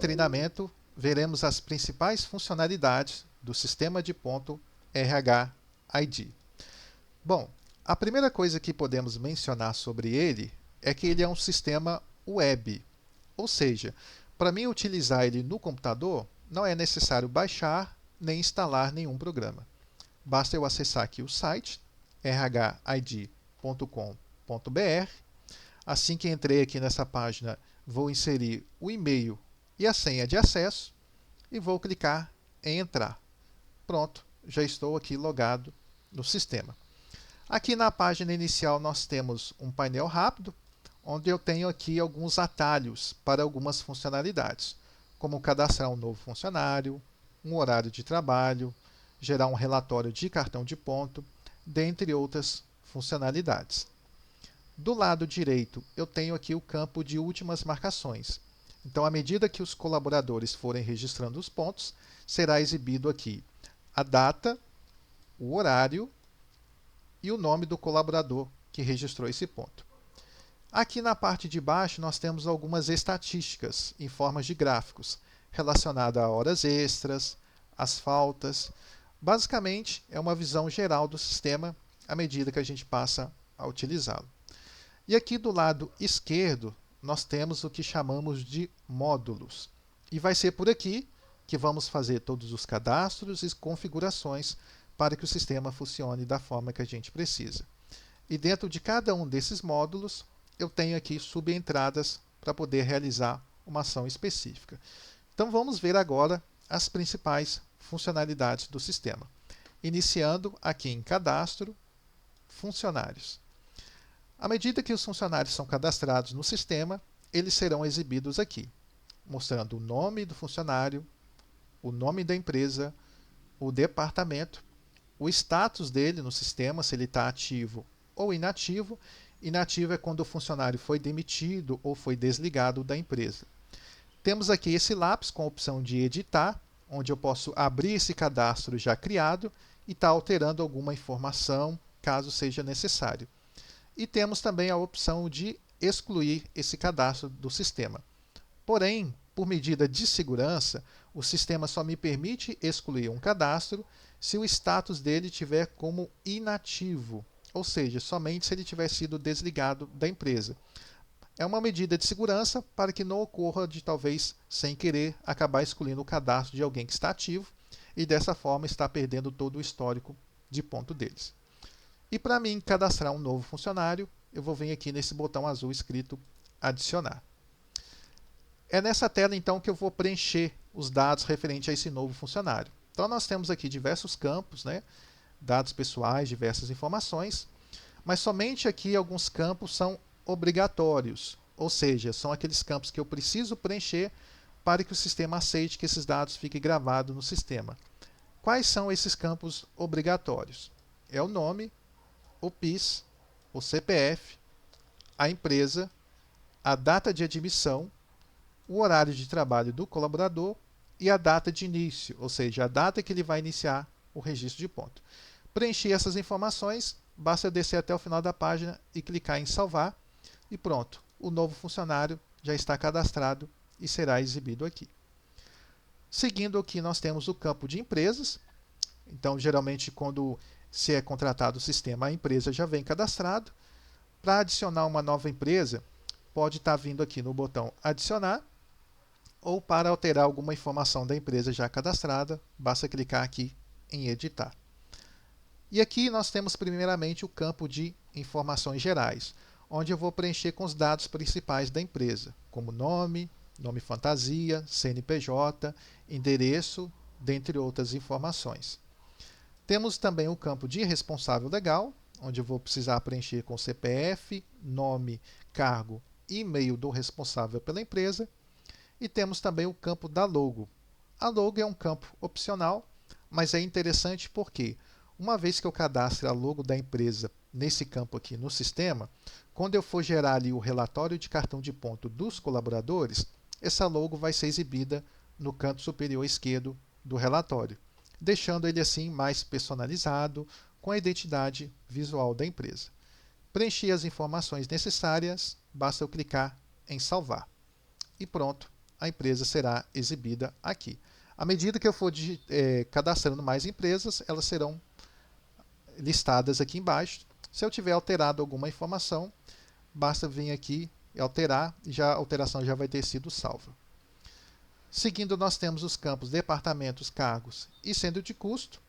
treinamento, veremos as principais funcionalidades do sistema de ponto RH-ID. Bom, a primeira coisa que podemos mencionar sobre ele é que ele é um sistema web, ou seja, para mim utilizar ele no computador, não é necessário baixar nem instalar nenhum programa. Basta eu acessar aqui o site rhid.com.br. Assim que entrei aqui nessa página, vou inserir o e-mail e a senha de acesso e vou clicar em entrar. Pronto, já estou aqui logado no sistema. Aqui na página inicial nós temos um painel rápido, onde eu tenho aqui alguns atalhos para algumas funcionalidades, como cadastrar um novo funcionário, um horário de trabalho, gerar um relatório de cartão de ponto, dentre outras funcionalidades. Do lado direito, eu tenho aqui o campo de últimas marcações. Então, à medida que os colaboradores forem registrando os pontos, será exibido aqui a data, o horário e o nome do colaborador que registrou esse ponto. Aqui na parte de baixo, nós temos algumas estatísticas em formas de gráficos, relacionadas a horas extras, as faltas. Basicamente, é uma visão geral do sistema à medida que a gente passa a utilizá-lo. E aqui do lado esquerdo, nós temos o que chamamos de módulos. E vai ser por aqui que vamos fazer todos os cadastros e configurações para que o sistema funcione da forma que a gente precisa. E dentro de cada um desses módulos, eu tenho aqui subentradas para poder realizar uma ação específica. Então vamos ver agora as principais funcionalidades do sistema. Iniciando aqui em Cadastro, Funcionários. À medida que os funcionários são cadastrados no sistema, eles serão exibidos aqui, mostrando o nome do funcionário, o nome da empresa, o departamento, o status dele no sistema, se ele está ativo ou inativo. Inativo é quando o funcionário foi demitido ou foi desligado da empresa. Temos aqui esse lápis com a opção de editar, onde eu posso abrir esse cadastro já criado e estar alterando alguma informação, caso seja necessário. E temos também a opção de excluir esse cadastro do sistema. Porém, por medida de segurança, o sistema só me permite excluir um cadastro se o status dele tiver como inativo, ou seja, somente se ele tiver sido desligado da empresa. É uma medida de segurança para que não ocorra de talvez, sem querer, acabar excluindo o cadastro de alguém que está ativo e dessa forma está perdendo todo o histórico de ponto deles. E para mim cadastrar um novo funcionário, eu vou vir aqui nesse botão azul escrito Adicionar. É nessa tela então que eu vou preencher os dados referentes a esse novo funcionário. Então nós temos aqui diversos campos, dados pessoais, diversas informações, mas somente aqui alguns campos são obrigatórios, ou seja, são aqueles campos que eu preciso preencher para que o sistema aceite que esses dados fiquem gravados no sistema. Quais são esses campos obrigatórios? É o nome, o PIS, o CPF, a empresa, a data de admissão, o horário de trabalho do colaborador e a data de início, ou seja, a data que ele vai iniciar o registro de ponto. Preencher essas informações, basta descer até o final da página e clicar em salvar e pronto, o novo funcionário já está cadastrado e será exibido aqui. Seguindo aqui nós temos o campo de empresas. Então geralmente quando se é contratado o sistema, a empresa já vem cadastrado. Para adicionar uma nova empresa, pode estar vindo aqui no botão adicionar, ou para alterar alguma informação da empresa já cadastrada, basta clicar aqui em editar. E aqui nós temos primeiramente o campo de informações gerais, onde eu vou preencher com os dados principais da empresa, como nome, nome fantasia, CNPJ, endereço, dentre outras informações. Temos também o campo de responsável legal, onde eu vou precisar preencher com CPF, nome, cargo e e-mail do responsável pela empresa. E temos também o campo da logo. A logo é um campo opcional, mas é interessante porque, uma vez que eu cadastre a logo da empresa nesse campo aqui no sistema, quando eu for gerar ali o relatório de cartão de ponto dos colaboradores, essa logo vai ser exibida no canto superior esquerdo do relatório, deixando ele assim mais personalizado, com a identidade visual da empresa. Preenchi as informações necessárias, basta eu clicar em salvar. E pronto, a empresa será exibida aqui. À medida que eu for cadastrando mais empresas, elas serão listadas aqui embaixo. Se eu tiver alterado alguma informação, basta vir aqui e alterar, e a alteração já vai ter sido salva. Seguindo, nós temos os campos departamentos, cargos e centro de custo.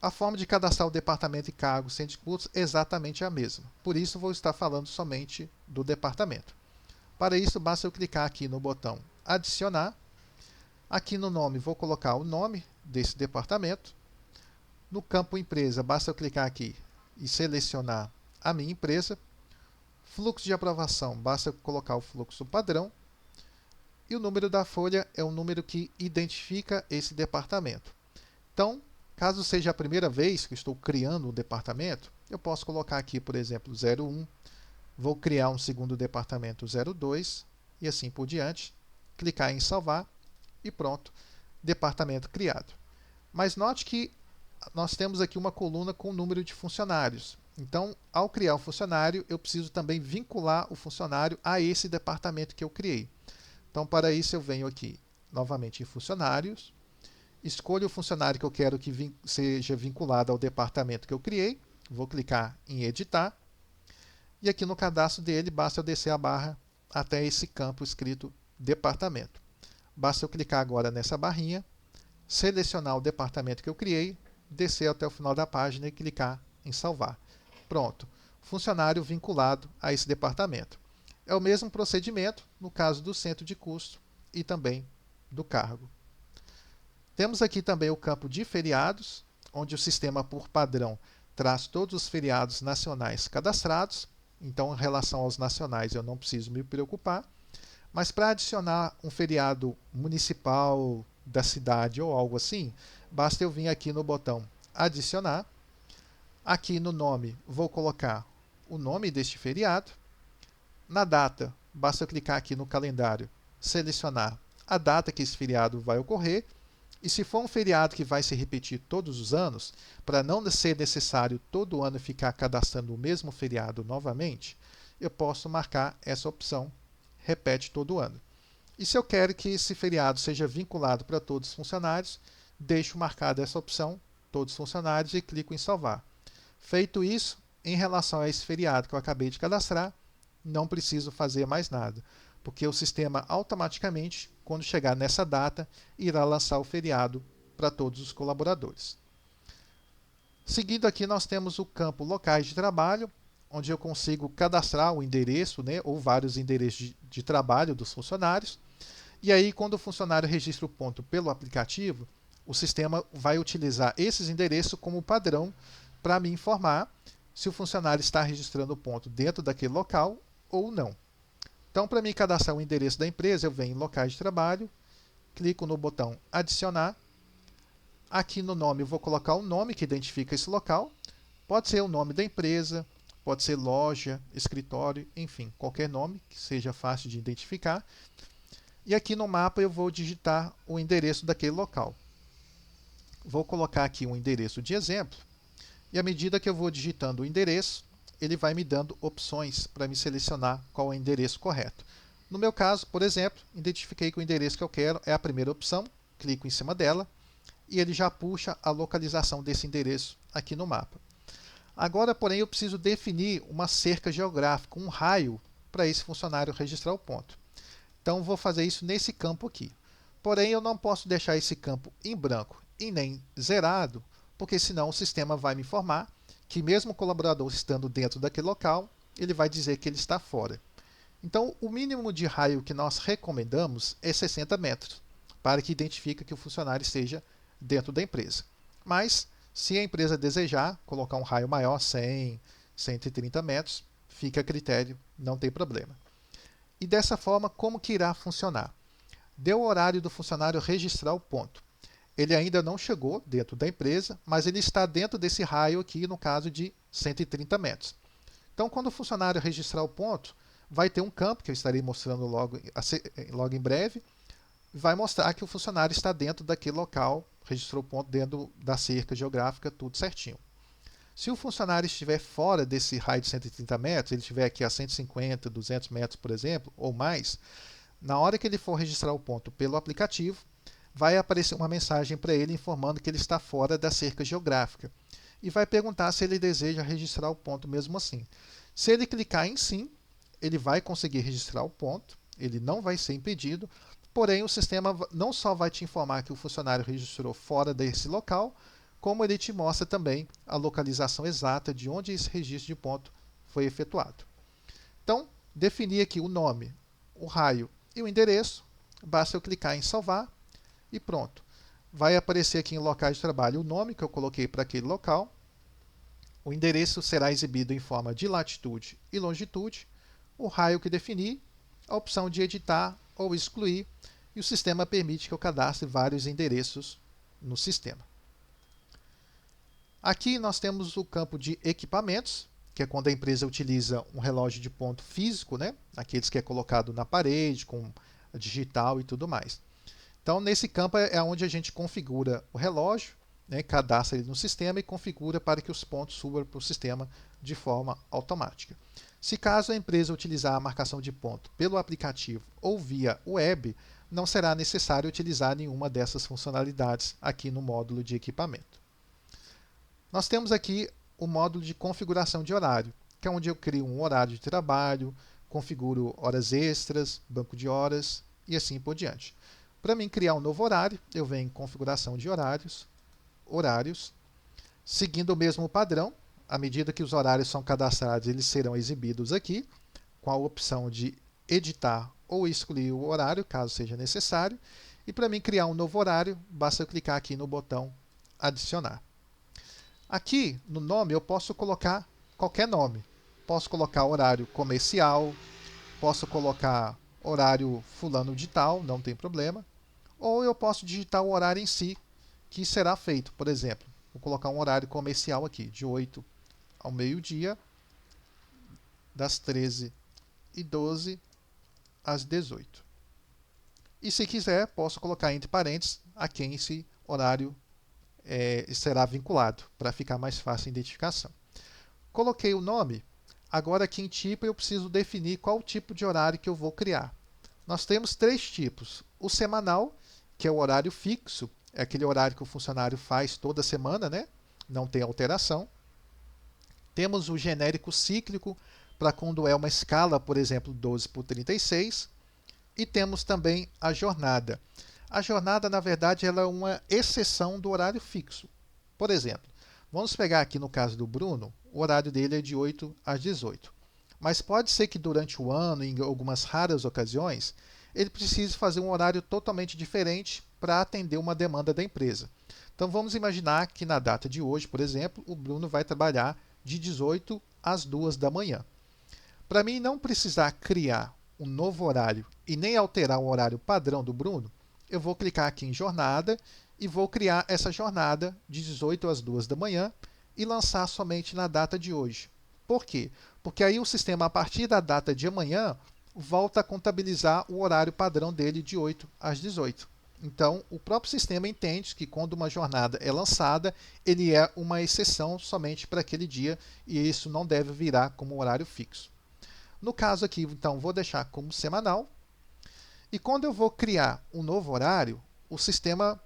A forma de cadastrar o departamento e cargo centro de custos é exatamente a mesma. Por isso, vou estar falando somente do departamento. Para isso, basta eu clicar aqui no botão adicionar. Aqui no nome, vou colocar o nome desse departamento. No campo empresa, basta eu clicar aqui e selecionar a minha empresa. Fluxo de aprovação, basta eu colocar o fluxo padrão. E o número da folha é o número que identifica esse departamento. Então, caso seja a primeira vez que estou criando um departamento, eu posso colocar aqui, por exemplo, 01. Vou criar um segundo departamento 02 e assim por diante. Clicar em salvar e pronto, departamento criado. Mas note que nós temos aqui uma coluna com o número de funcionários. Então, ao criar um funcionário, eu preciso também vincular o funcionário a esse departamento que eu criei. Então, para isso, eu venho aqui novamente em funcionários, escolho o funcionário que eu quero que seja vinculado ao departamento que eu criei, vou clicar em editar, e aqui no cadastro dele, basta eu descer a barra até esse campo escrito departamento. Basta eu clicar agora nessa barrinha, selecionar o departamento que eu criei, descer até o final da página e clicar em salvar. Pronto, funcionário vinculado a esse departamento. É o mesmo procedimento no caso do centro de custo e também do cargo. Temos aqui também o campo de feriados, onde o sistema por padrão traz todos os feriados nacionais cadastrados. Então, em relação aos nacionais, eu não preciso me preocupar. Mas para adicionar um feriado municipal da cidade ou algo assim, basta eu vir aqui no botão adicionar. Aqui no nome, vou colocar o nome deste feriado. Na data, basta eu clicar aqui no calendário, selecionar a data que esse feriado vai ocorrer. E se for um feriado que vai se repetir todos os anos, para não ser necessário todo ano ficar cadastrando o mesmo feriado novamente, eu posso marcar essa opção, repete todo ano. E se eu quero que esse feriado seja vinculado para todos os funcionários, deixo marcada essa opção, todos os funcionários, e clico em salvar. Feito isso, em relação a esse feriado que eu acabei de cadastrar, não preciso fazer mais nada, porque o sistema automaticamente, quando chegar nessa data, irá lançar o feriado para todos os colaboradores. Seguindo aqui, nós temos o campo locais de trabalho, onde eu consigo cadastrar o endereço, ou vários endereços de trabalho dos funcionários. E aí, quando o funcionário registra o ponto pelo aplicativo, o sistema vai utilizar esses endereços como padrão para me informar se o funcionário está registrando o ponto dentro daquele local ou não. Então, para me cadastrar o endereço da empresa, eu venho em locais de trabalho, clico no botão adicionar. Aqui no nome eu vou colocar o nome que identifica esse local. Pode ser o nome da empresa, pode ser loja, escritório, enfim, qualquer nome que seja fácil de identificar. E aqui no mapa eu vou digitar o endereço daquele local. Vou colocar aqui um endereço de exemplo. E à medida que eu vou digitando o endereço, ele vai me dando opções para me selecionar qual é o endereço correto. No meu caso, por exemplo, identifiquei que o endereço que eu quero é a primeira opção, clico em cima dela e ele já puxa a localização desse endereço aqui no mapa. Agora, porém, eu preciso definir uma cerca geográfica, um raio, para esse funcionário registrar o ponto. Então, vou fazer isso nesse campo aqui. Porém, eu não posso deixar esse campo em branco e nem zerado, porque senão o sistema vai me informar que mesmo o colaborador estando dentro daquele local, ele vai dizer que ele está fora. Então, o mínimo de raio que nós recomendamos é 60 metros, para que identifique que o funcionário esteja dentro da empresa. Mas, se a empresa desejar colocar um raio maior, 100, 130 metros, fica a critério, não tem problema. E dessa forma, como que irá funcionar? Deu o horário do funcionário registrar o ponto. Ele ainda não chegou dentro da empresa, mas ele está dentro desse raio aqui, no caso de 130 metros. Então, quando o funcionário registrar o ponto, vai ter um campo, que eu estarei mostrando logo em breve, vai mostrar que o funcionário está dentro daquele local, registrou o ponto dentro da cerca geográfica, tudo certinho. Se o funcionário estiver fora desse raio de 130 metros, ele estiver aqui a 150, 200 metros, por exemplo, ou mais, Na hora que ele for registrar o ponto pelo aplicativo, vai aparecer uma mensagem para ele informando que ele está fora da cerca geográfica e vai perguntar se ele deseja registrar o ponto mesmo assim. Se ele clicar em sim, ele vai conseguir registrar o ponto, ele não vai ser impedido, porém o sistema não só vai te informar que o funcionário registrou fora desse local, como ele te mostra também a localização exata de onde esse registro de ponto foi efetuado. Então, definir aqui o nome, o raio e o endereço, basta eu clicar em salvar e pronto. Vai aparecer aqui em locais de trabalho o nome que eu coloquei para aquele local, o endereço será exibido em forma de latitude e longitude, o raio que defini, a opção de editar ou excluir, e o sistema permite que eu cadastre vários endereços no sistema. Aqui nós temos o campo de equipamentos, que é quando a empresa utiliza um relógio de ponto físico, né? Aqueles que é colocado na parede, com digital e tudo mais. Então, nesse campo é onde a gente configura o relógio, né? Cadastra ele no sistema e configura para que os pontos subam para o sistema de forma automática. Se caso a empresa utilizar a marcação de ponto pelo aplicativo ou via web, não será necessário utilizar nenhuma dessas funcionalidades aqui no módulo de equipamento. Nós temos aqui o módulo de configuração de horário, que é onde eu crio um horário de trabalho, configuro horas extras, banco de horas e assim por diante. Para mim criar um novo horário, eu venho em configuração de horários, seguindo o mesmo padrão. À medida que os horários são cadastrados, eles serão exibidos aqui, com a opção de editar ou excluir o horário, caso seja necessário. E para mim criar um novo horário, basta eu clicar aqui no botão adicionar. Aqui no nome eu posso colocar qualquer nome. Posso colocar horário comercial, posso colocar horário fulano de tal, não tem problema. Ou eu posso digitar o horário em si, que será feito. Por exemplo, vou colocar um horário comercial aqui, de 8 ao meio-dia, das 13h12 às 18h. E se quiser, posso colocar entre parênteses a quem esse horário será vinculado, para ficar mais fácil a identificação. Coloquei o nome, agora aqui em tipo eu preciso definir qual tipo de horário que eu vou criar. Nós temos três tipos. O semanal, que é o horário fixo, é aquele horário que o funcionário faz toda semana, né? Não tem alteração. Temos o genérico cíclico, para quando é uma escala, por exemplo, 12/36. E temos também a jornada. A jornada, na verdade, ela é uma exceção do horário fixo. Por exemplo, vamos pegar aqui no caso do Bruno, o horário dele é de 8 às 18. Mas pode ser que durante o ano, em algumas raras ocasiões, ele precise fazer um horário totalmente diferente para atender uma demanda da empresa. Então vamos imaginar que na data de hoje, por exemplo, o Bruno vai trabalhar de 18 às 2 da manhã. Para mim não precisar criar um novo horário e nem alterar o horário padrão do Bruno, eu vou clicar aqui em jornada e vou criar essa jornada de 18 às 2 da manhã e lançar somente na data de hoje. Por quê? Porque aí o sistema, a partir da data de amanhã, volta a contabilizar o horário padrão dele de 8 às 18. Então, o próprio sistema entende que quando uma jornada é lançada, ele é uma exceção somente para aquele dia e isso não deve virar como um horário fixo. No caso aqui, então, vou deixar como semanal. E quando eu vou criar um novo horário, o sistema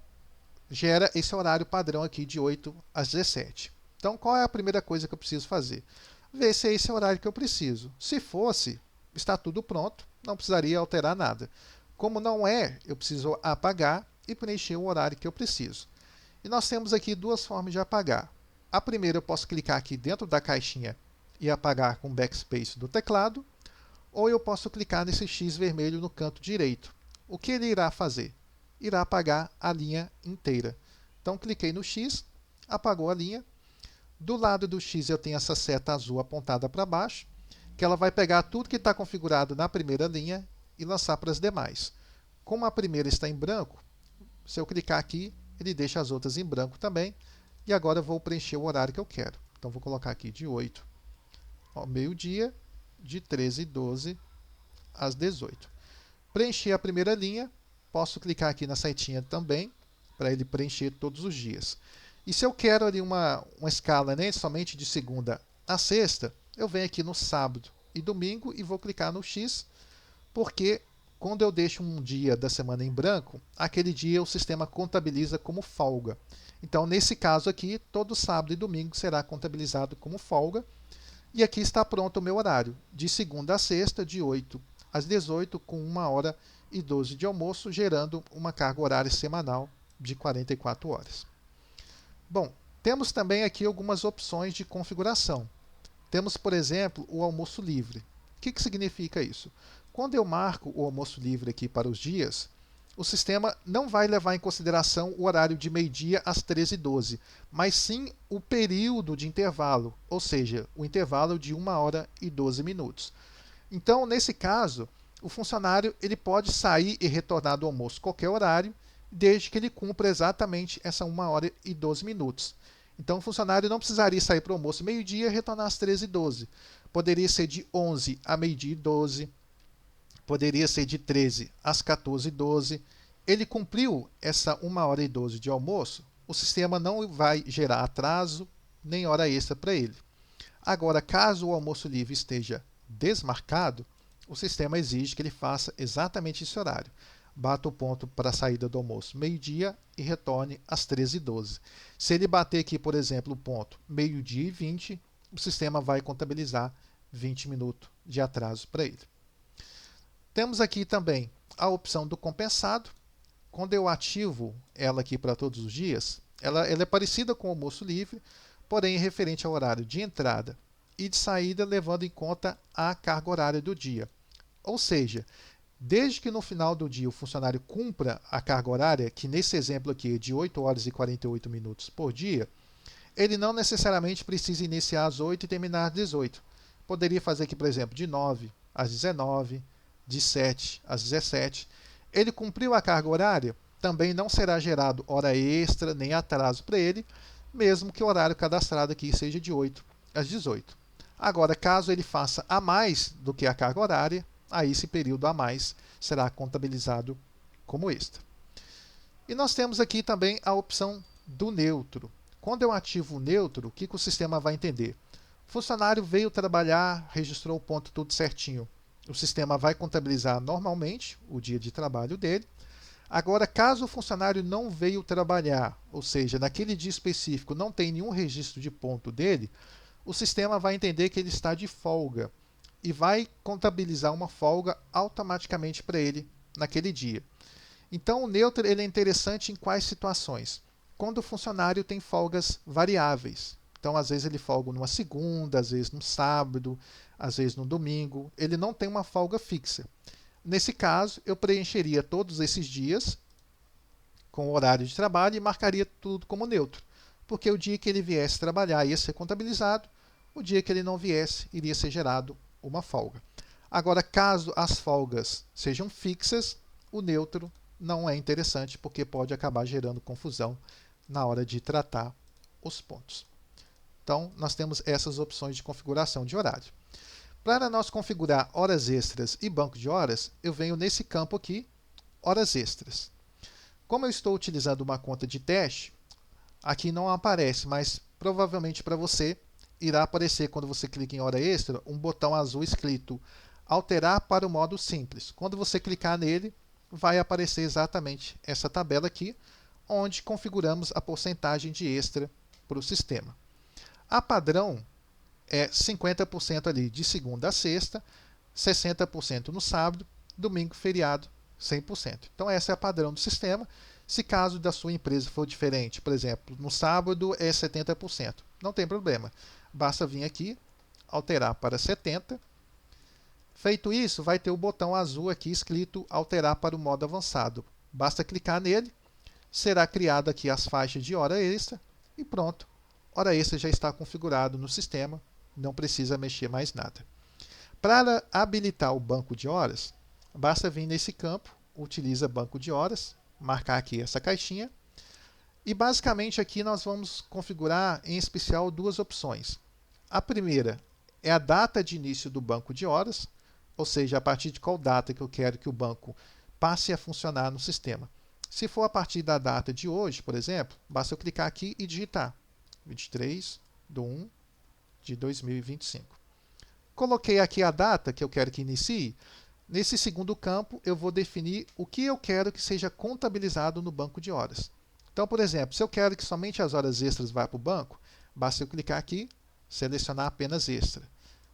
gera esse horário padrão aqui de 8 às 17. Então, qual é a primeira coisa que eu preciso fazer? Ver se é esse horário que eu preciso. Se fosse, está tudo pronto, não precisaria alterar nada. Como não é, eu preciso apagar e preencher o horário que eu preciso. E nós temos aqui duas formas de apagar. A primeira, eu posso clicar aqui dentro da caixinha e apagar com backspace do teclado, ou eu posso clicar nesse X vermelho no canto direito. O que ele irá fazer? Irá apagar a linha inteira. Então, cliquei no X, apagou a linha. Do lado do X eu tenho essa seta azul apontada para baixo, que ela vai pegar tudo que está configurado na primeira linha e lançar para as demais. Como a primeira está em branco, se eu clicar aqui, ele deixa as outras em branco também. E agora eu vou preencher o horário que eu quero. Então, vou colocar aqui de 8 ao meio-dia, de 13h12 às 18h. Preencher a primeira linha, posso clicar aqui na setinha também, para ele preencher todos os dias. E se eu quero ali uma escala, né, somente de segunda a sexta, eu venho aqui no sábado e domingo e vou clicar no X, porque quando eu deixo um dia da semana em branco, aquele dia o sistema contabiliza como folga. Então, nesse caso aqui, todo sábado e domingo será contabilizado como folga. E aqui está pronto o meu horário, de segunda a sexta, de 8 às 18, com 1h12 de almoço, gerando uma carga horária semanal de 44 horas. Bom, temos também aqui algumas opções de configuração. Temos, por exemplo, o almoço livre. O que significa isso? Quando eu marco o almoço livre aqui para os dias, o sistema não vai levar em consideração o horário de meio-dia às 13h12, mas sim o período de intervalo, ou seja, o intervalo de 1h12. Então, nesse caso, o funcionário ele pode sair e retornar do almoço qualquer horário, desde que ele cumpra exatamente essa 1h12. Então, o funcionário não precisaria sair para o almoço meio-dia e retornar às 13h12. Poderia ser de 11 a meio-dia e 12, poderia ser de 13 às 14h12. Ele cumpriu essa 1h12 de almoço, o sistema não vai gerar atraso nem hora extra para ele. Agora, caso o almoço livre esteja desmarcado, o sistema exige que ele faça exatamente esse horário. Bata o ponto para a saída do almoço meio-dia e retorne às 13h12. Se ele bater aqui, por exemplo, o ponto meio-dia e 20, o sistema vai contabilizar 20 minutos de atraso para ele. Temos aqui também a opção do compensado. Quando eu ativo ela aqui para todos os dias, ela é parecida com o almoço livre, porém referente ao horário de entrada e de saída, levando em conta a carga horária do dia. Ou seja, desde que no final do dia o funcionário cumpra a carga horária, que nesse exemplo aqui é de 8 horas e 48 minutos por dia, ele não necessariamente precisa iniciar às 8 e terminar às 18. Poderia fazer aqui, por exemplo, de 9 às 19, de 7 às 17. Ele cumpriu a carga horária, também não será gerado hora extra nem atraso para ele, mesmo que o horário cadastrado aqui seja de 8 às 18. Agora, caso ele faça a mais do que a carga horária, aí esse período a mais será contabilizado como extra. E nós temos aqui também a opção do neutro. Quando eu ativo o neutro, o que o sistema vai entender? O funcionário veio trabalhar, registrou o ponto tudo certinho. O sistema vai contabilizar normalmente o dia de trabalho dele. Agora, caso o funcionário não veio trabalhar, ou seja, naquele dia específico não tem nenhum registro de ponto dele, o sistema vai entender que ele está de folga e vai contabilizar uma folga automaticamente para ele naquele dia. Então, o neutro ele é interessante em quais situações? Quando o funcionário tem folgas variáveis. Então, às vezes ele folga numa segunda, às vezes no sábado, às vezes no domingo. Ele não tem uma folga fixa. Nesse caso, eu preencheria todos esses dias com o horário de trabalho e marcaria tudo como neutro. Porque o dia que ele viesse trabalhar ia ser contabilizado, o dia que ele não viesse iria ser gerado uma folga. Agora, caso as folgas sejam fixas, o neutro não é interessante porque pode acabar gerando confusão na hora de tratar os pontos. Então, nós temos essas opções de configuração de horário. Para nós configurar horas extras e banco de horas, eu venho nesse campo aqui, horas extras. Como eu estou utilizando uma conta de teste, aqui não aparece, mas provavelmente para você irá aparecer quando você clica em hora extra, um botão azul escrito alterar para o modo simples. Quando você clicar nele, vai aparecer exatamente essa tabela aqui, onde configuramos a porcentagem de extra para o sistema. A padrão é 50% ali de segunda a sexta, 60% no sábado, domingo, feriado, 100%. Então essa é a padrão do sistema. Se caso da sua empresa for diferente, por exemplo, no sábado é 70%, não tem problema. Basta vir aqui, alterar para 70%. Feito isso, vai ter o botão azul aqui escrito alterar para o modo avançado. Basta clicar nele, será criada aqui as faixas de hora extra e pronto. Hora extra já está configurado no sistema, não precisa mexer mais nada. Para habilitar o banco de horas, basta vir nesse campo, utiliza banco de horas, marcar aqui essa caixinha. E basicamente aqui nós vamos configurar em especial duas opções. A primeira é a data de início do banco de horas, ou seja, a partir de qual data que eu quero que o banco passe a funcionar no sistema. Se for a partir da data de hoje, por exemplo, basta eu clicar aqui e digitar 23/1/2025. Coloquei aqui a data que eu quero que inicie, Nesse segundo campo, eu vou definir o que eu quero que seja contabilizado no banco de horas. Então, por exemplo, se eu quero que somente as horas extras vá para o banco, basta eu clicar aqui, selecionar apenas extra.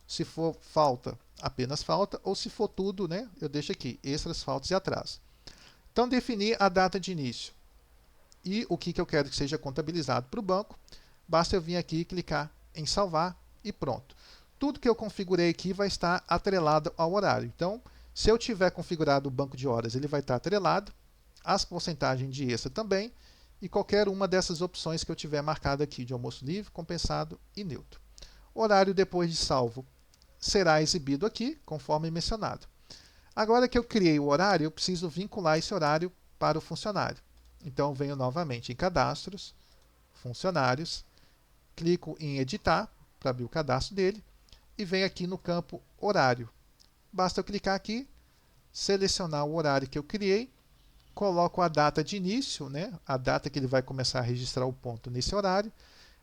Se for falta, apenas falta, ou se for tudo, né, eu deixo aqui, extras, faltas e atraso. Então, definir a data de início e o que eu quero que seja contabilizado para o banco, basta eu vir aqui e clicar em salvar e pronto. Tudo que eu configurei aqui vai estar atrelado ao horário. Então, se eu tiver configurado o banco de horas, ele vai estar atrelado, as porcentagens de extra também, e qualquer uma dessas opções que eu tiver marcado aqui de almoço livre, compensado e neutro. O horário depois de salvo será exibido aqui, conforme mencionado. Agora que eu criei o horário, eu preciso vincular esse horário para o funcionário. Então, eu venho novamente em Cadastros, Funcionários, clico em Editar, para abrir o cadastro dele, e venho aqui no campo Horário. Basta eu clicar aqui, selecionar o horário que eu criei, coloco a data de início, né, a data que ele vai começar a registrar o ponto nesse horário,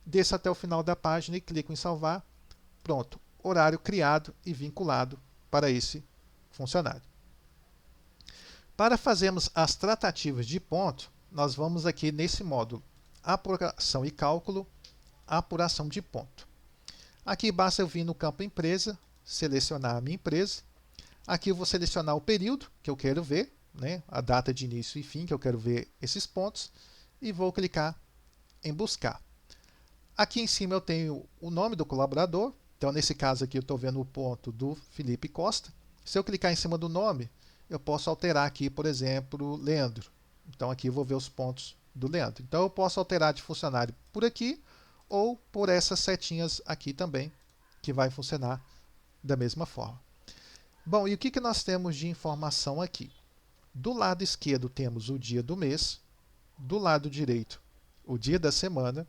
desço até o final da página e clico em salvar. Pronto, horário criado e vinculado para esse funcionário. Para fazermos as tratativas de ponto, nós vamos aqui nesse módulo Apuração e Cálculo, Apuração de ponto. Aqui basta eu vir no campo Empresa, selecionar a minha empresa. Aqui eu vou selecionar o período que eu quero ver, né, a data de início e fim que eu quero ver esses pontos, e vou clicar em Buscar. Aqui em cima eu tenho o nome do colaborador, então nesse caso aqui eu estou vendo o ponto do Felipe Costa. Se eu clicar em cima do nome, eu posso alterar aqui, por exemplo, Leandro. Então aqui eu vou ver os pontos do Leandro. Então eu posso alterar de funcionário por aqui ou por essas setinhas aqui também, que vai funcionar da mesma forma. Bom, e o que nós temos de informação aqui? Do lado esquerdo temos o dia do mês, do lado direito o dia da semana,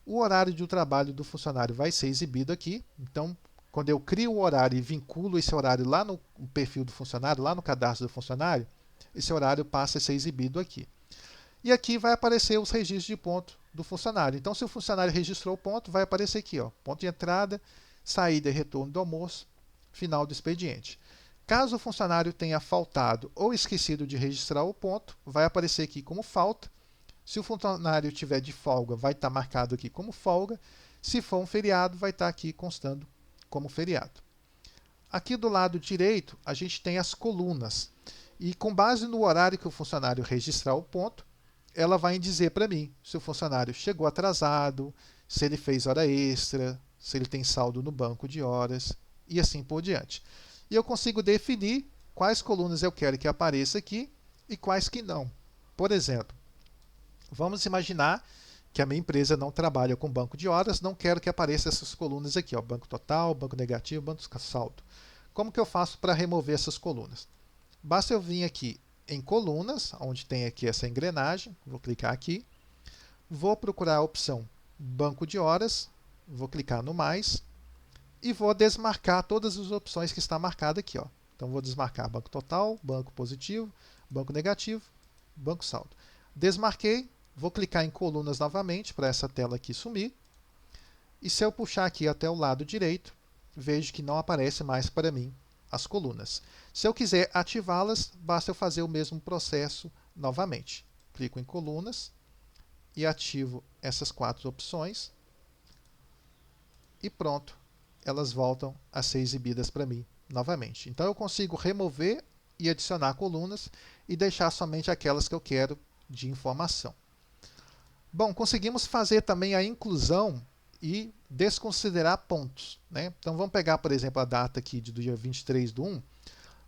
o horário de trabalho do funcionário vai ser exibido aqui. Então, quando eu crio o horário e vinculo esse horário lá no perfil do funcionário, lá no cadastro do funcionário, esse horário passa a ser exibido aqui. E aqui vai aparecer os registros de ponto do funcionário. Então, se o funcionário registrou o ponto, vai aparecer aqui, ó, ponto de entrada, saída e retorno do almoço, final do expediente. Caso o funcionário tenha faltado ou esquecido de registrar o ponto, vai aparecer aqui como falta. Se o funcionário tiver de folga, vai estar marcado aqui como folga. Se for um feriado, vai estar aqui constando como feriado. Aqui do lado direito, a gente tem as colunas. E com base no horário que o funcionário registrar o ponto, ela vai dizer para mim se o funcionário chegou atrasado, se ele fez hora extra, se ele tem saldo no banco de horas e assim por diante. E eu consigo definir quais colunas eu quero que apareça aqui e quais que não. Por exemplo, vamos imaginar que a minha empresa não trabalha com banco de horas, não quero que apareçam essas colunas aqui, ó, banco total, banco negativo, banco saldo. Como que eu faço para remover essas colunas? Basta eu vir aqui em colunas, onde tem aqui essa engrenagem, vou clicar aqui, vou procurar a opção banco de horas, vou clicar no mais e vou desmarcar todas as opções que está marcada aqui, ó. Então vou desmarcar banco total, banco positivo, banco negativo, banco saldo. Desmarquei, vou clicar em colunas novamente para essa tela aqui sumir. E se eu puxar aqui até o lado direito, vejo que não aparece mais para mim as colunas. Se eu quiser ativá-las, basta eu fazer o mesmo processo novamente. Clico em colunas e ativo essas 4 opções. E pronto, elas voltam a ser exibidas para mim novamente. Então eu consigo remover e adicionar colunas e deixar somente aquelas que eu quero de informação. Bom, conseguimos fazer também a inclusão e desconsiderar pontos, né? Então vamos pegar, por exemplo, a data aqui do dia 23/1.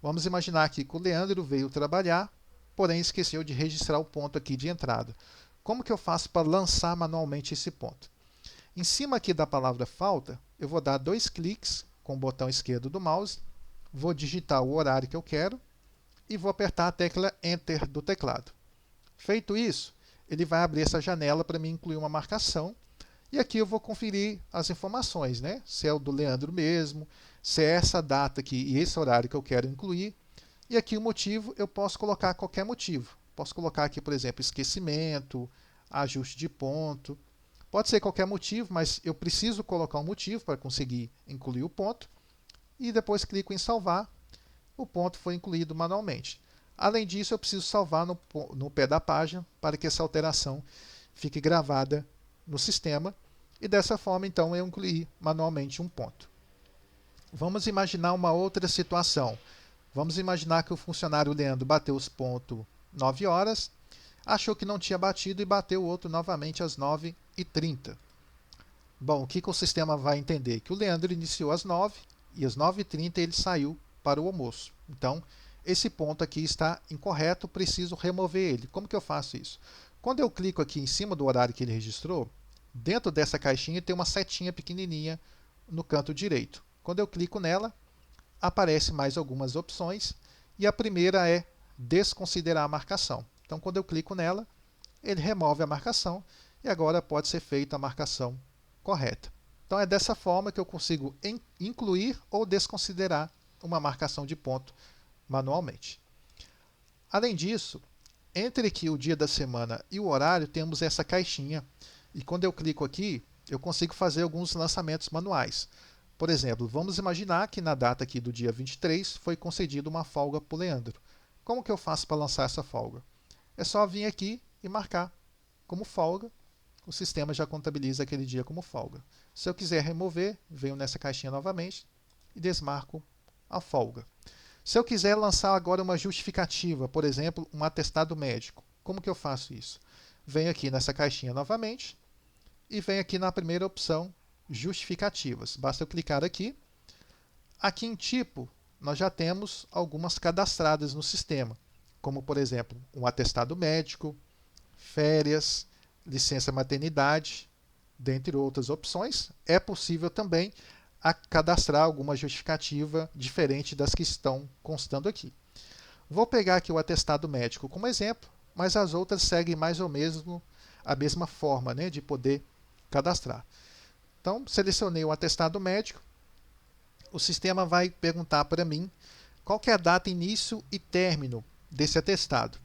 Vamos imaginar aqui que o Leandro veio trabalhar, porém esqueceu de registrar o ponto aqui de entrada. Como que eu faço para lançar manualmente esse ponto? Em cima aqui da palavra falta, eu vou dar 2 cliques com o botão esquerdo do mouse, vou digitar o horário que eu quero e vou apertar a tecla Enter do teclado. Feito isso, ele vai abrir essa janela para mim incluir uma marcação. E aqui eu vou conferir as informações, né? Se é o do Leandro mesmo, se é essa data aqui e esse horário que eu quero incluir. E aqui o motivo, eu posso colocar qualquer motivo. Posso colocar aqui, por exemplo, esquecimento, ajuste de ponto. Pode ser qualquer motivo, mas eu preciso colocar um motivo para conseguir incluir o ponto. E depois clico em salvar. o ponto foi incluído manualmente. Além disso, eu preciso salvar no pé da página para que essa alteração fique gravada no sistema e dessa forma, então, eu incluí manualmente um ponto. Vamos imaginar uma outra situação. Vamos imaginar que o funcionário Leandro bateu os pontos 9 horas, achou que não tinha batido e bateu o outro novamente às 9h30. Bom, o que o sistema vai entender? Que o Leandro iniciou às 9 e às 9h30 ele saiu para o almoço. Então, esse ponto aqui está incorreto, preciso remover ele. Como que eu faço isso? Quando eu clico aqui em cima do horário que ele registrou, dentro dessa caixinha tem uma setinha pequenininha no canto direito. Quando eu clico nela, aparece mais algumas opções e a primeira é desconsiderar a marcação. Então, quando eu clico nela, ele remove a marcação e agora pode ser feita a marcação correta. Então, é dessa forma que eu consigo incluir ou desconsiderar uma marcação de ponto manualmente. Além disso, entre aqui o dia da semana e o horário, temos essa caixinha e quando eu clico aqui, eu consigo fazer alguns lançamentos manuais. Por exemplo, vamos imaginar que na data aqui do dia 23 foi concedida uma folga para o Leandro. Como que eu faço para lançar essa folga? É só vir aqui e marcar como folga. O sistema já contabiliza aquele dia como folga. Se eu quiser remover, venho nessa caixinha novamente e desmarco a folga. Se eu quiser lançar agora uma justificativa, por exemplo, um atestado médico, como que eu faço isso? Venho aqui nessa caixinha novamente e venho aqui na primeira opção, justificativas. Basta eu clicar aqui. Aqui em tipo, nós já temos algumas cadastradas no sistema, como por exemplo, um atestado médico, férias, licença maternidade, dentre outras opções. É possível também cadastrar alguma justificativa diferente das que estão constando aqui. Vou pegar aqui o atestado médico como exemplo, mas as outras seguem mais ou menos a mesma forma, né, de poder cadastrar. Então, selecionei o atestado médico, o sistema vai perguntar para mim qual que é a data início e término desse atestado.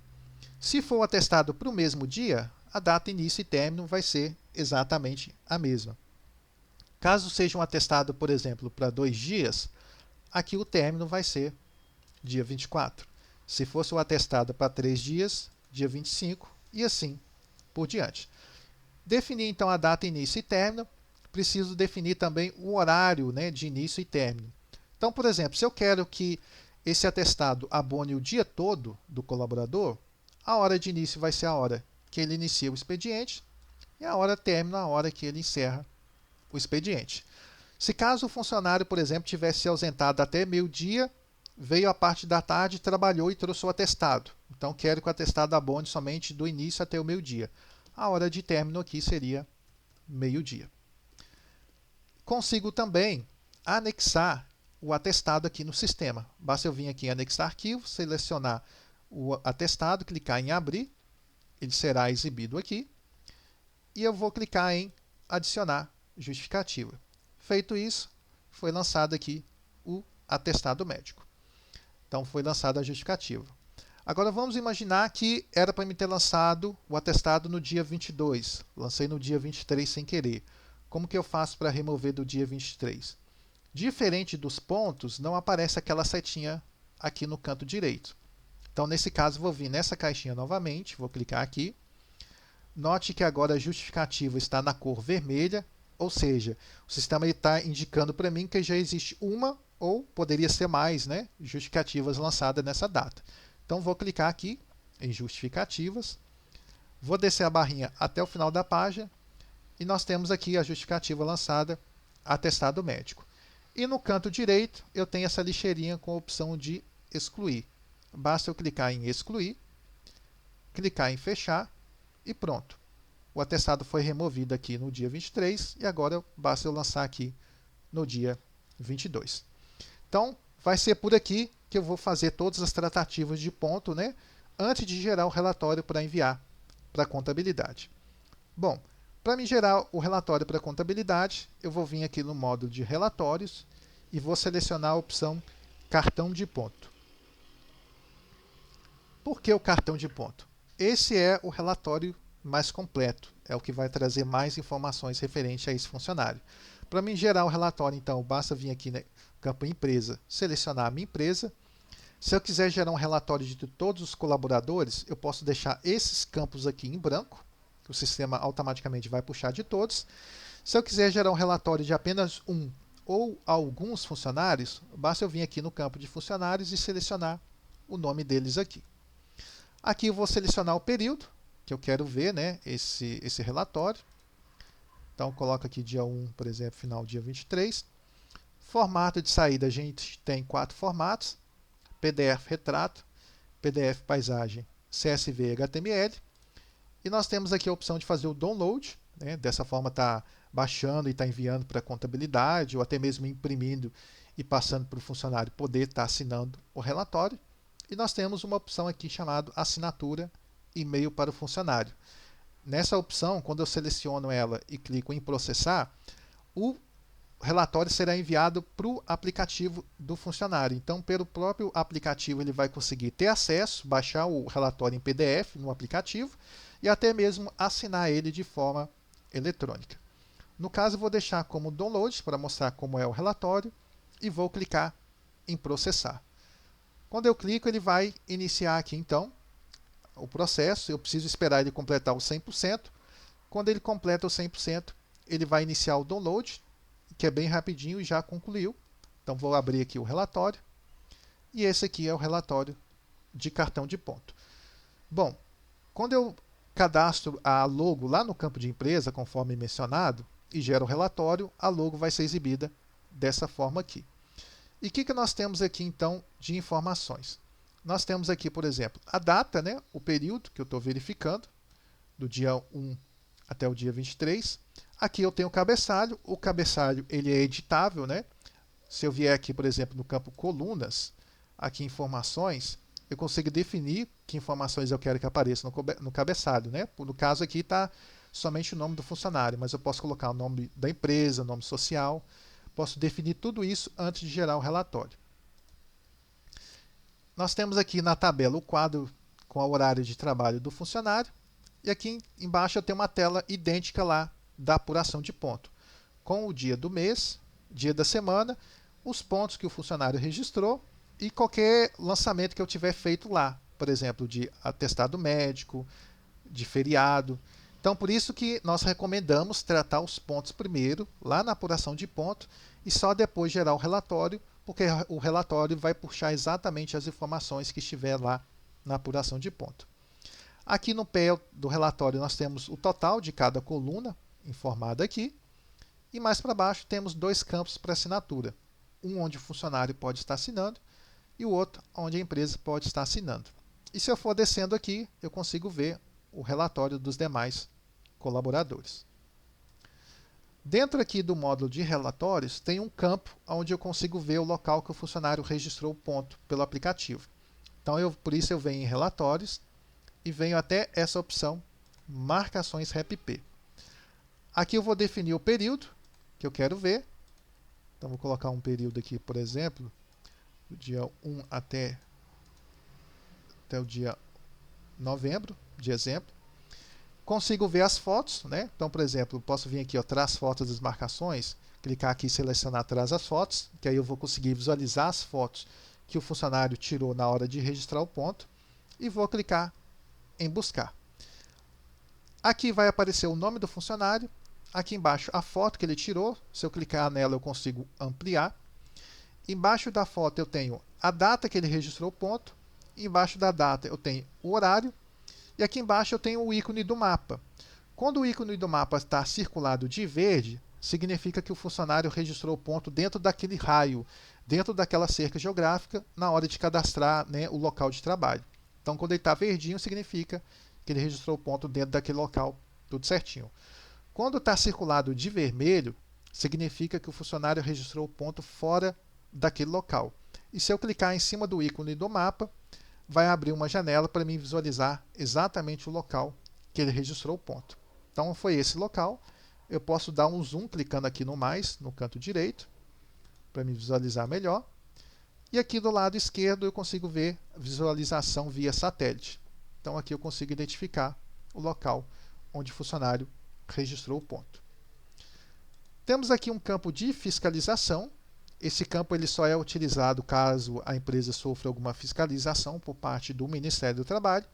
Se for o atestado para o mesmo dia, a data início e término vai ser exatamente a mesma. Caso seja um atestado, por exemplo, para 2 dias, aqui o término vai ser dia 24. Se fosse o atestado para 3 dias, dia 25 e assim por diante. Definir então a data início e término, preciso definir também o horário, né, de início e término. Então, por exemplo, se eu quero que esse atestado abone o dia todo do colaborador, a hora de início vai ser a hora que ele inicia o expediente e a hora término a hora que ele encerra o expediente. Se caso o funcionário, por exemplo, tivesse se ausentado até meio-dia, veio a parte da tarde, trabalhou e trouxe o atestado. Então, quero que o atestado abone somente do início até o meio-dia. A hora de término aqui seria meio-dia. Consigo também anexar o atestado aqui no sistema. Basta eu vir aqui em anexar arquivo, selecionar o atestado, clicar em abrir, ele será exibido aqui, e eu vou clicar em adicionar justificativa. Feito isso, foi lançado aqui o atestado médico. Então, foi lançada a justificativa. Agora, vamos imaginar que era para me ter lançado o atestado no dia 22. Lancei no dia 23 sem querer. Como que eu faço para remover do dia 23? Diferente dos pontos, não aparece aquela setinha aqui no canto direito. Então, nesse caso, vou vir nessa caixinha novamente, vou clicar aqui. Note que agora a justificativa está na cor vermelha, ou seja, o sistema está indicando para mim que já existe uma ou poderia ser mais, né, justificativas lançadas nessa data. Então, vou clicar aqui em justificativas, vou descer a barrinha até o final da página e nós temos aqui a justificativa lançada, atestado médico. E no canto direito eu tenho essa lixeirinha com a opção de excluir. Basta eu clicar em excluir, clicar em fechar e pronto. O atestado foi removido aqui no dia 23 e agora basta eu lançar aqui no dia 22. Então, vai ser por aqui que eu vou fazer todas as tratativas de ponto, né, antes de gerar o relatório para enviar para a contabilidade. Bom, para me gerar o relatório para a contabilidade, eu vou vir aqui no módulo de relatórios e vou selecionar a opção cartão de ponto. Por que o cartão de ponto? Esse é o relatório mais completo, é o que vai trazer mais informações referente a esse funcionário. Para me gerar o relatório, então, basta vir aqui no campo empresa, selecionar a minha empresa. Se eu quiser gerar um relatório de todos os colaboradores, eu posso deixar esses campos aqui em branco, que o sistema automaticamente vai puxar de todos. Se eu quiser gerar um relatório de apenas um ou alguns funcionários, basta eu vir aqui no campo de funcionários e selecionar o nome deles aqui. Aqui eu vou selecionar o período, que eu quero ver, né, esse relatório. Então, coloco aqui dia 1, por exemplo, final dia 23. Formato de saída, a gente tem 4 formatos: PDF retrato, PDF paisagem, CSV e HTML. E nós temos aqui a opção de fazer o download, né? Dessa forma está baixando e está enviando para a contabilidade, ou até mesmo imprimindo e passando para o funcionário poder estar assinando o relatório. E nós temos uma opção aqui chamada assinatura e-mail para o funcionário. Nessa opção, quando eu seleciono ela e clico em processar, o relatório será enviado para o aplicativo do funcionário. Então, pelo próprio aplicativo, ele vai conseguir ter acesso, baixar o relatório em PDF no aplicativo e até mesmo assinar ele de forma eletrônica. No caso, eu vou deixar como download para mostrar como é o relatório e vou clicar em processar. Quando eu clico, ele vai iniciar aqui então o processo. Eu preciso esperar ele completar o 100%. Quando ele completa o 100%, ele vai iniciar o download, que é bem rapidinho e já concluiu. Então vou abrir aqui o relatório. E esse aqui é o relatório de cartão de ponto. Bom, quando eu cadastro a logo lá no campo de empresa, conforme mencionado, e gero o relatório, a logo vai ser exibida dessa forma aqui. E o que nós temos aqui então de informações? Nós temos aqui, por exemplo, a data, né, o período que eu estou verificando, do dia 1 até o dia 23. Aqui eu tenho o cabeçalho ele é editável, né? Se eu vier aqui, por exemplo, no campo colunas, aqui informações, eu consigo definir que informações eu quero que apareça no cabeçalho, né? No caso aqui está somente o nome do funcionário, mas eu posso colocar o nome da empresa, nome social, posso definir tudo isso antes de gerar o relatório. Nós temos aqui na tabela o quadro com o horário de trabalho do funcionário, e aqui embaixo eu tenho uma tela idêntica lá da apuração de ponto, com o dia do mês, dia da semana, os pontos que o funcionário registrou e qualquer lançamento que eu tiver feito lá, por exemplo, de atestado médico, de feriado. Então, por isso que nós recomendamos tratar os pontos primeiro, lá na apuração de ponto, e só depois gerar o relatório, porque o relatório vai puxar exatamente as informações que estiver lá na apuração de ponto. Aqui no pé do relatório nós temos o total de cada coluna, informada aqui, e mais para baixo temos 2 campos para assinatura, um onde o funcionário pode estar assinando e o outro onde a empresa pode estar assinando. E se eu for descendo aqui, eu consigo ver o relatório dos demais colaboradores. Dentro aqui do módulo de relatórios, tem um campo onde eu consigo ver o local que o funcionário registrou o ponto pelo aplicativo. Então, por isso eu venho em relatórios e venho até essa opção, marcações REPP. Aqui eu vou definir o período que eu quero ver. Então, vou colocar um período aqui, por exemplo, do dia 1 até o dia novembro, de exemplo. Consigo ver as fotos, né? Então, por exemplo, posso vir aqui, ó, traz fotos das marcações, clicar aqui e selecionar traz as fotos, que aí eu vou conseguir visualizar as fotos que o funcionário tirou na hora de registrar o ponto, e vou clicar em buscar. Aqui vai aparecer o nome do funcionário, aqui embaixo a foto que ele tirou, se eu clicar nela eu consigo ampliar. Embaixo da foto eu tenho a data que ele registrou o ponto, embaixo da data eu tenho o horário, e aqui embaixo eu tenho o ícone do mapa. Quando o ícone do mapa está circulado de verde, significa que o funcionário registrou o ponto dentro daquele raio, dentro daquela cerca geográfica, na hora de cadastrar, né, o local de trabalho. Então, quando ele está verdinho, significa que ele registrou o ponto dentro daquele local, tudo certinho. Quando está circulado de vermelho, significa que o funcionário registrou o ponto fora daquele local. E se eu clicar em cima do ícone do mapa, vai abrir uma janela para mim visualizar exatamente o local que ele registrou o ponto. Então, foi esse local. Eu posso dar um zoom clicando aqui no mais, no canto direito, para me visualizar melhor. E aqui do lado esquerdo eu consigo ver visualização via satélite. Então, aqui eu consigo identificar o local onde o funcionário registrou o ponto. Temos aqui um campo de fiscalização. Esse campo ele só é utilizado caso a empresa sofra alguma fiscalização por parte do Ministério do Trabalho.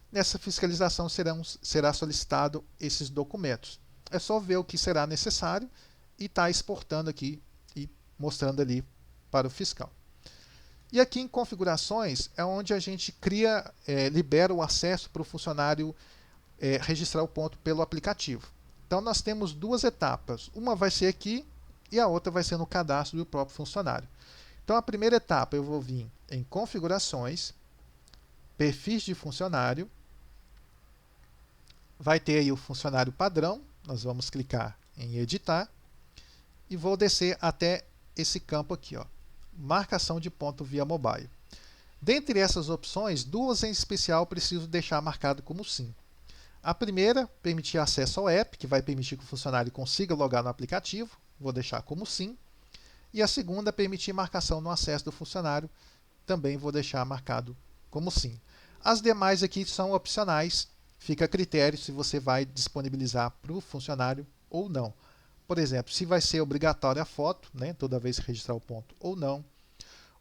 Nessa fiscalização será solicitado esses documentos. É só ver o que será necessário e está exportando aqui e mostrando ali para o fiscal. E aqui em configurações é onde a gente libera o acesso para o funcionário registrar o ponto pelo aplicativo. Então nós temos duas etapas. Uma vai ser aqui e a outra vai ser no cadastro do próprio funcionário. Então a primeira etapa eu vou vir em configurações, perfis de funcionário, vai ter aí o funcionário padrão, nós vamos clicar em editar e vou descer até esse campo aqui, ó, marcação de ponto via mobile. Dentre essas opções, duas em especial preciso deixar marcado como sim. A primeira, permitir acesso ao app, que vai permitir que o funcionário consiga logar no aplicativo, vou deixar como sim. E a segunda, permitir marcação no acesso do funcionário, também vou deixar marcado como sim. As demais aqui são opcionais, fica a critério se você vai disponibilizar para o funcionário ou não. Por exemplo, se vai ser obrigatória a foto, né, toda vez que registrar o ponto ou não.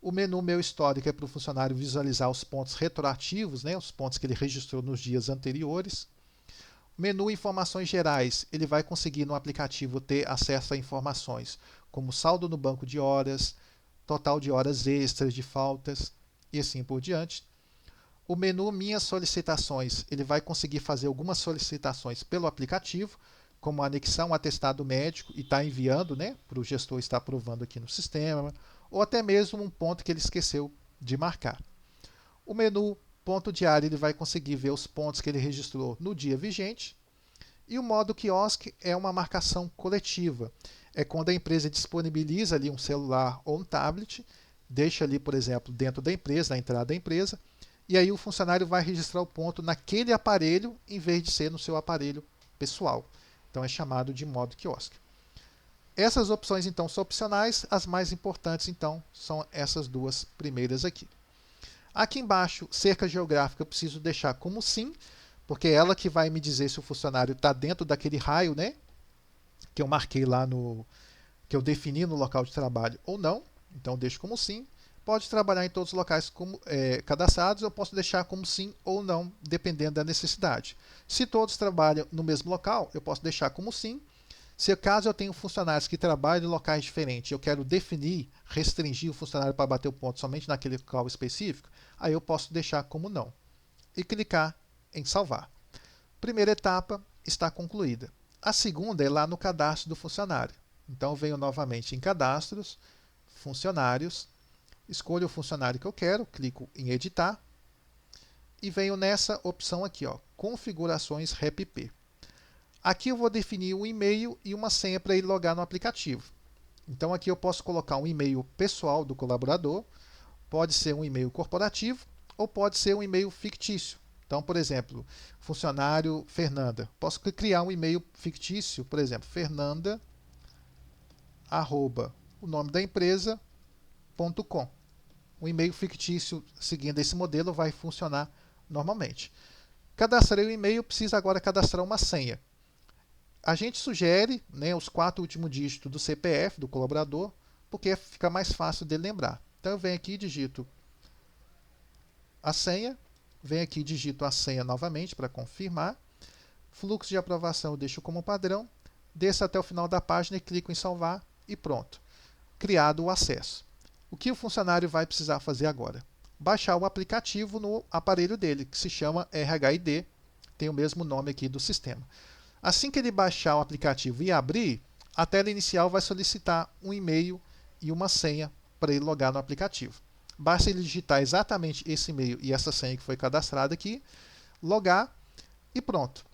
O menu Meu Histórico é para o funcionário visualizar os pontos retroativos, né, os pontos que ele registrou nos dias anteriores. Menu Informações Gerais, ele vai conseguir no aplicativo ter acesso a informações como saldo no banco de horas, total de horas extras de faltas e assim por diante. O menu Minhas Solicitações, ele vai conseguir fazer algumas solicitações pelo aplicativo, como anexar um atestado médico e estar enviando, né, para o gestor estar aprovando aqui no sistema, ou até mesmo um ponto que ele esqueceu de marcar. O menu Ponto Diário, ele vai conseguir ver os pontos que ele registrou no dia vigente. E o modo quiosque é uma marcação coletiva. É quando a empresa disponibiliza ali um celular ou um tablet, deixa ali, por exemplo, dentro da empresa, na entrada da empresa, e aí o funcionário vai registrar o ponto naquele aparelho, em vez de ser no seu aparelho pessoal. Então é chamado de modo quiosque. Essas opções, então, são opcionais. As mais importantes, então, são essas duas primeiras aqui. Aqui embaixo, cerca geográfica, eu preciso deixar como sim, porque é ela que vai me dizer se o funcionário está dentro daquele raio, né, que eu marquei lá que eu defini no local de trabalho ou não. Então, eu deixo como sim. Pode trabalhar em todos os locais cadastrados, eu posso deixar como sim ou não, dependendo da necessidade. Se todos trabalham no mesmo local, eu posso deixar como sim. Se caso eu tenho funcionários que trabalham em locais diferentes, eu quero definir, restringir o funcionário para bater o ponto somente naquele local específico, aí eu posso deixar como não. E clicar em salvar. Primeira etapa está concluída. A segunda é lá no cadastro do funcionário. Então eu venho novamente em cadastros, funcionários, escolho o funcionário que eu quero, clico em editar e venho nessa opção aqui, ó, configurações REPP. Aqui eu vou definir um e-mail e uma senha para ele logar no aplicativo. Então aqui eu posso colocar um e-mail pessoal do colaborador, pode ser um e-mail corporativo ou pode ser um e-mail fictício. Então, por exemplo, funcionário Fernanda. Posso criar um e-mail fictício, por exemplo, fernanda, o nome da empresa.com. Um e-mail fictício seguindo esse modelo vai funcionar normalmente. Cadastrei o e-mail, precisa agora cadastrar uma senha. A gente sugere, né, os 4 últimos dígitos do CPF do colaborador, porque fica mais fácil de lembrar. Então eu venho aqui e digito a senha, venho aqui e digito a senha novamente para confirmar. Fluxo de aprovação eu deixo como padrão, desço até o final da página e clico em salvar e pronto. Criado o acesso. O que o funcionário vai precisar fazer agora? Baixar o aplicativo no aparelho dele, que se chama RHID, tem o mesmo nome aqui do sistema. Assim que ele baixar o aplicativo e abrir, a tela inicial vai solicitar um e-mail e uma senha para ele logar no aplicativo. Basta ele digitar exatamente esse e-mail e essa senha que foi cadastrada aqui, logar e pronto.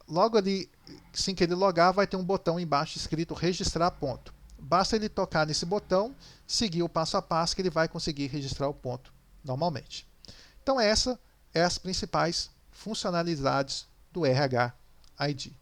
Logo ali, assim que ele logar, vai ter um botão embaixo escrito registrar ponto. Basta ele tocar nesse botão, seguir o passo a passo que ele vai conseguir registrar o ponto normalmente. Então essa é as principais funcionalidades do RH ID.